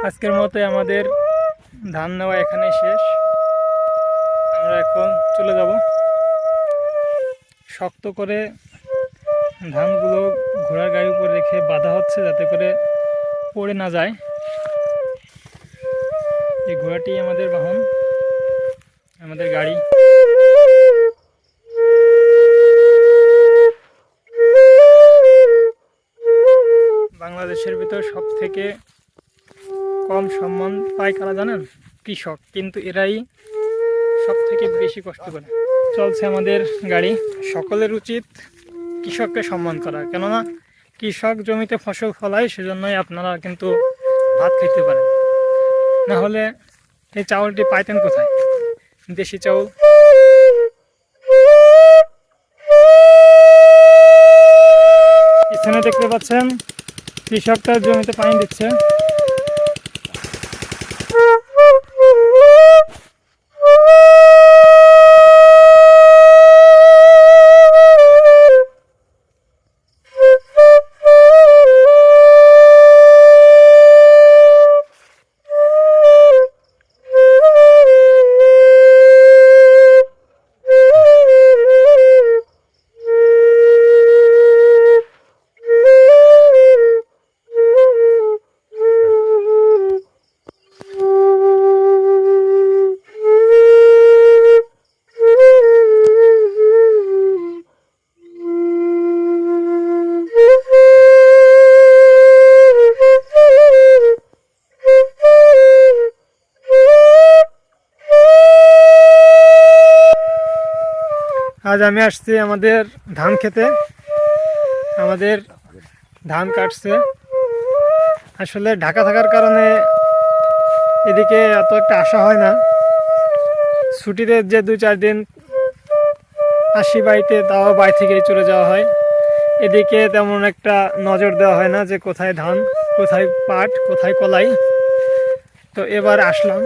আজকের মতো আমাদের ধান নেওয়া এখানে শেষ। আমরা এখন চলে যাব। শক্ত করে ধানগুলো ঘোড়ার গাড়ির উপর রেখে বাঁধা হচ্ছে যাতে করে পড়ে না যায়। এই ঘোড়াটি আমাদের বাহন, আমাদের গাড়ি। বাংলাদেশের ভিতর সব থেকে কম সম্মান পায় কারা জানেন? কৃষক। কিন্তু এরাই সব থেকে বেশি কষ্ট করে। চলছে আমাদের গাড়ি। সকলের উচিত কৃষককে সম্মান করা, কেননা কৃষক জমিতে ফসল ফলায়, সেজন্যই আপনারা কিন্তু ভাত খেতে পারেন। না হলে এই চাউলটি পাইতেন কোথায়? দেশি চাউল। এখানে দেখতে পাচ্ছেন কৃষকটা জমিতে পানি দিচ্ছে। আজ আমি আসছি আমাদের ধান খেতে। আমাদের ধান কাটছে। আসলে ঢাকা থাকার কারণে এদিকে এত একটা আসা হয় না। ছুটিতে যে 2-4 দিন আসি বাড়িতে, তাও বাড়ি থেকেই চলে যাওয়া হয়। এদিকে তেমন একটা নজর দেওয়া হয় না যে কোথায় ধান, কোথায় পাট, কোথায় কলাই। তো এবার আসলাম।